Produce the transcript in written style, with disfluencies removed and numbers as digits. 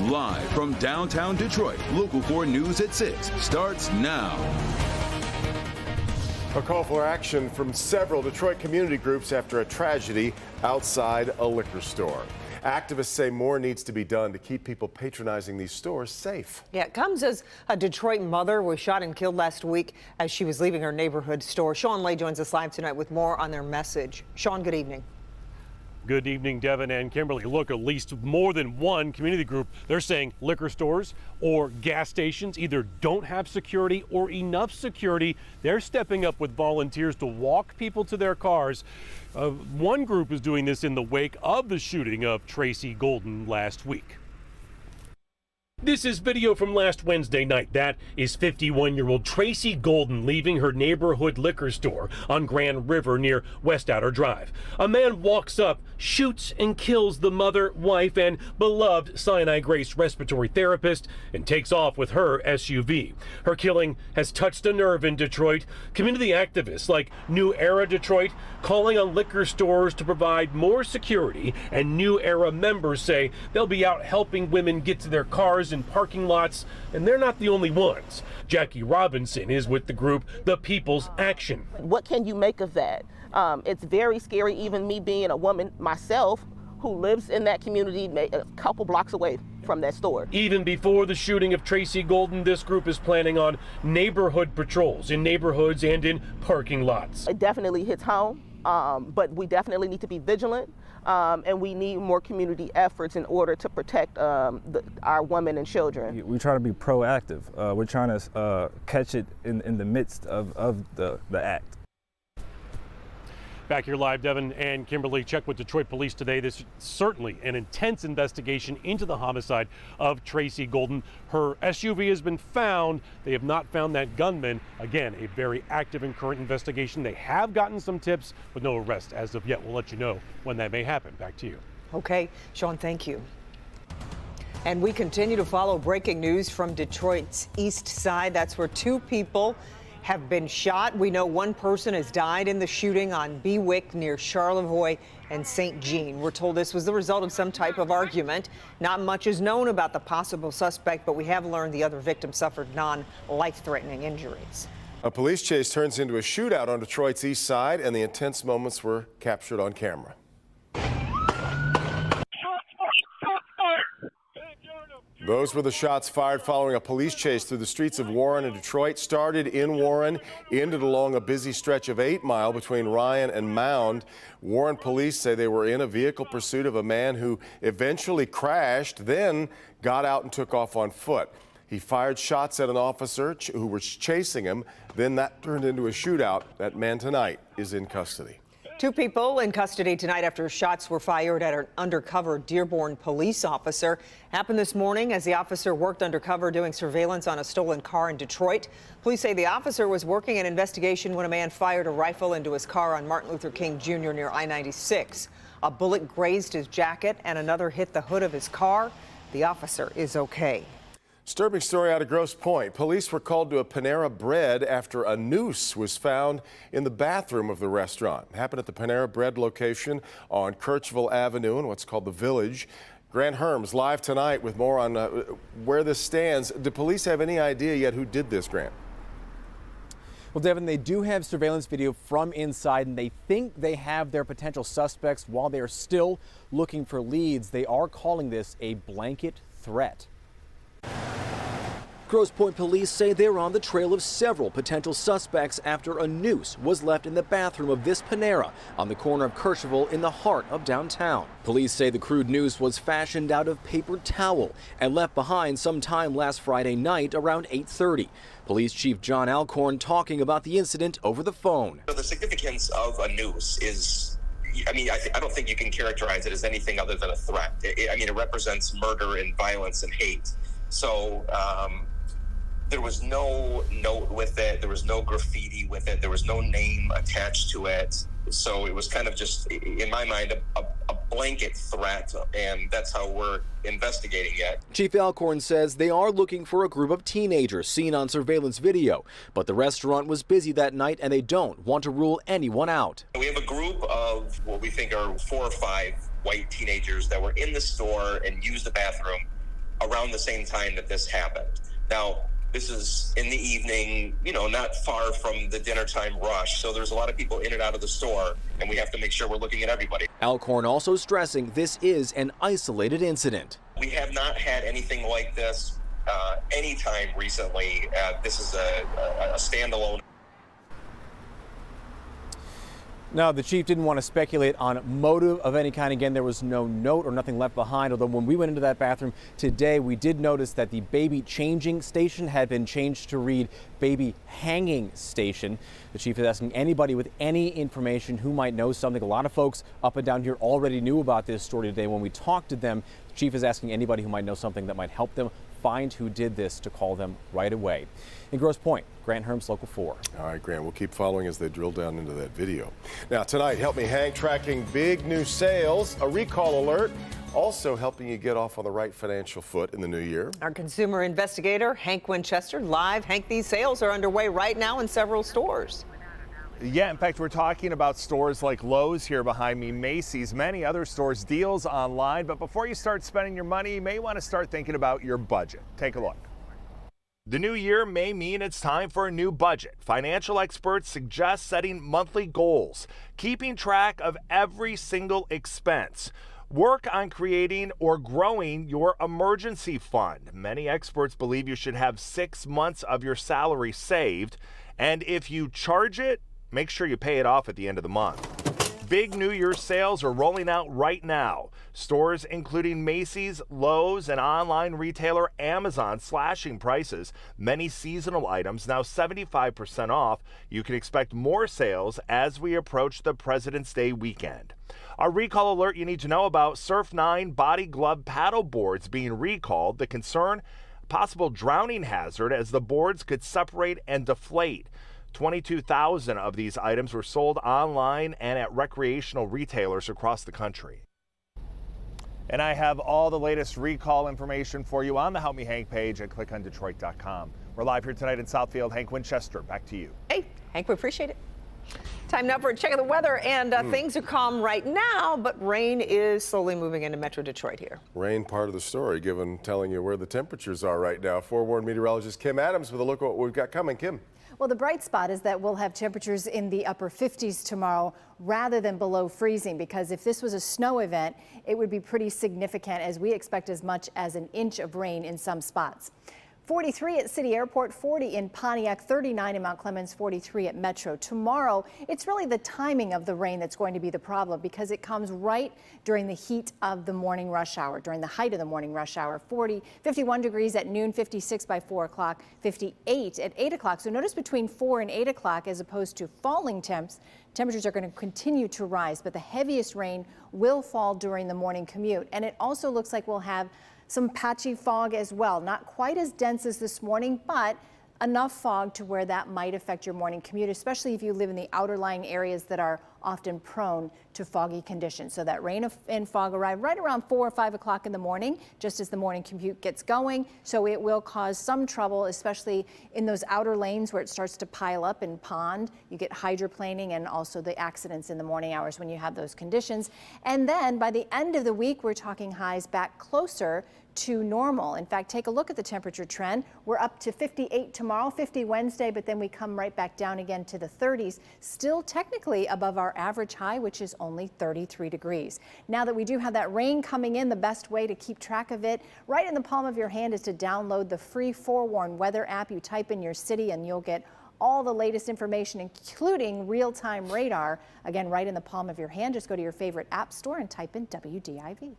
Live from downtown Detroit, Local 4 News at 6 starts now. A call for action from several Detroit community groups after a tragedy outside a liquor store. Activists say more needs to be done to keep people patronizing these stores safe. Yeah, it comes as a Detroit mother was shot and killed last week as she was leaving her neighborhood store. Sean Lay joins us live tonight with more on their message. Sean, good evening. Good evening, Devin and Kimberly. Look, at least more than one community group, they're saying liquor stores or gas stations either don't have security or enough security. They're stepping up with volunteers to walk people to their cars. One group is doing this in the wake of the shooting of Tracy Golden last week. This is video from last Wednesday night. That is 51-year-old Tracy Golden leaving her neighborhood liquor store on Grand River near West Outer Drive. A man walks up, shoots and kills the mother, wife, and beloved Sinai Grace respiratory therapist and takes off with her SUV. Her killing has touched a nerve in Detroit. Community activists like New Era Detroit calling on liquor stores to provide more security, and New Era members say they'll be out helping women get to their cars in parking lots, and they're not the only ones. Jackie Robinson is with the group The People's Action. What can you make of that? It's very scary, even me being a woman myself who lives in that community a couple blocks away from that store. Even before the shooting of Tracy Golden, this group is planning on neighborhood patrols in neighborhoods and in parking lots. It definitely hits home, but we definitely need to be vigilant. And we need more community efforts in order to protect our women and children. We try to be proactive. We're trying to catch it in the midst of the act. Back here live, Devin and Kimberly. Check with Detroit Police today. This is certainly an intense investigation into the homicide of Tracy Golden. Her SUV has been found. They have not found that gunman. Again, a very active and current investigation. They have gotten some tips, but no arrest as of yet. We'll let you know when that may happen. Back to you. Okay, Sean, thank you. And we continue to follow breaking news from Detroit's east side. That's where two people have been shot. We know one person has died in the shooting on Bewick near Charlevoix and St. Jean. We're told this was the result of some type of argument. Not much is known about the possible suspect, but we have learned the other victim suffered non-life-threatening injuries. A police chase turns into a shootout on Detroit's east side, and the intense moments were captured on camera. Those were the shots fired following a police chase through the streets of Warren and Detroit. Started in Warren, ended along a busy stretch of 8 Mile between Ryan and Mound. Warren police say they were in a vehicle pursuit of a man who eventually crashed, then got out and took off on foot. He fired shots at an officer who was chasing him. Then that turned into a shootout. That man tonight is in custody. Two people in custody tonight after shots were fired at an undercover Dearborn police officer. Happened this morning as the officer worked undercover doing surveillance on a stolen car in Detroit. Police say the officer was working an investigation when a man fired a rifle into his car on Martin Luther King Jr. near I-96. A bullet grazed his jacket and another hit the hood of his car. The officer is okay. Disturbing story out of Grosse Pointe. Police were called to a Panera Bread after a noose was found in the bathroom of the restaurant. It happened at the Panera Bread location on Kirchville Avenue in what's called the Village. Grant Herms live tonight with more on where this stands. Do police have any idea yet who did this, Grant? Well, Devin, they do have surveillance video from inside, and they think they have their potential suspects. While they are still looking for leads, they are calling this a blanket threat. Grosse Pointe police say they're on the trail of several potential suspects after a noose was left in the bathroom of this Panera on the corner of Kirchville in the heart of downtown. Police say the crude noose was fashioned out of paper towel and left behind sometime last Friday night around 8:30. Police Chief John Alcorn talking about the incident over the phone. The significance of a noose is, I don't think you can characterize it as anything other than a threat. It represents murder and violence and hate. So there was no note with it. There was no graffiti with it. There was no name attached to it. So it was kind of just, in my mind, a blanket threat, and that's how we're investigating it. Chief Alcorn says they are looking for a group of teenagers seen on surveillance video, but the restaurant was busy that night and they don't want to rule anyone out. We have a group of what we think are 4 or 5 white teenagers that were in the store and used the bathroom. around the same time that this happened. Now, this is in the evening, not far from the dinner time rush. So there's a lot of people in and out of the store, and we have to make sure we're looking at everybody. Alcorn also stressing this is an isolated incident. We have not had anything like this anytime recently. This is a standalone. Now, the chief didn't want to speculate on motive of any kind. Again, there was no note or nothing left behind, although when we went into that bathroom today, we did notice that the baby changing station had been changed to read baby hanging station. The chief is asking anybody with any information who might know something. A lot of folks up and down here already knew about this story today. When we talked to them, the chief is asking anybody who might know something that might help them find who did this to call them right away. In Grosse Pointe, Grant Herms, Local 4. All right, Grant, we'll keep following as they drill down into that video. Now, tonight, Help Me Hank tracking big new sales, a recall alert, also helping you get off on the right financial foot in the new year. Our consumer investigator, Hank Winchester, live. Hank, these sales are underway right now in several stores. Yeah, in fact, we're talking about stores like Lowe's here behind me, Macy's, many other stores, deals online. But before you start spending your money, you may want to start thinking about your budget. Take a look. The new year may mean it's time for a new budget. Financial experts suggest setting monthly goals, keeping track of every single expense. Work on creating or growing your emergency fund. Many experts believe you should have 6 months of your salary saved. And if you charge it, make sure you pay it off at the end of the month. Big New Year's sales are rolling out right now. Stores including Macy's, Lowe's, and online retailer Amazon slashing prices. Many seasonal items now 75% off. You can expect more sales as we approach the President's Day weekend. A recall alert you need to know about: Surf 9 body glove paddle boards being recalled. The concern, possible drowning hazard as the boards could separate and deflate. 22,000 of these items were sold online and at recreational retailers across the country. And I have all the latest recall information for you on the Help Me Hank page at clickondetroit.com. We're live here tonight in Southfield. Hank Winchester, back to you. Hey, Hank, we appreciate it. Time now for a check of the weather, and things are calm right now, but rain is slowly moving into Metro Detroit here. Rain part of the story, given telling you where the temperatures are right now. Forewarned meteorologist Kim Adams with a look at what we've got coming. Kim. Well, the bright spot is that we'll have temperatures in the upper 50s tomorrow rather than below freezing, because if this was a snow event, it would be pretty significant, as we expect as much as an inch of rain in some spots. 43 at City Airport, 40 in Pontiac, 39 in Mount Clemens, 43 at Metro. Tomorrow, it's really the timing of the rain that's going to be the problem, because it comes right during the heat of the morning rush hour, during the height of the morning rush hour. 51 degrees at noon, 56 by 4 o'clock, 58 at 8 o'clock. So notice between 4 and 8 o'clock, as opposed to falling temperatures are going to continue to rise, but the heaviest rain will fall during the morning commute. And it also looks like we'll have some patchy fog as well. Not quite as dense as this morning, but enough fog to where that might affect your morning commute, especially if you live in the outer lying areas that are often prone to foggy conditions. So that rain and fog arrive right around 4 or 5 o'clock in the morning, just as the morning commute gets going. So it will cause some trouble, especially in those outer lanes where it starts to pile up and pond. You get hydroplaning and also the accidents in the morning hours when you have those conditions. And then by the end of the week, we're talking highs back closer to normal. In fact, take a look at the temperature trend. We're up to 58 tomorrow, 50 Wednesday, but then we come right back down again to the 30s, still technically above our average high, which is only 33 degrees. Now that we do have that rain coming in, the best way to keep track of it right in the palm of your hand is to download the free Forewarn weather app. You type in your city and you'll get all the latest information, including real-time radar, again, right in the palm of your hand. Just go to your favorite app store and type in WDIV.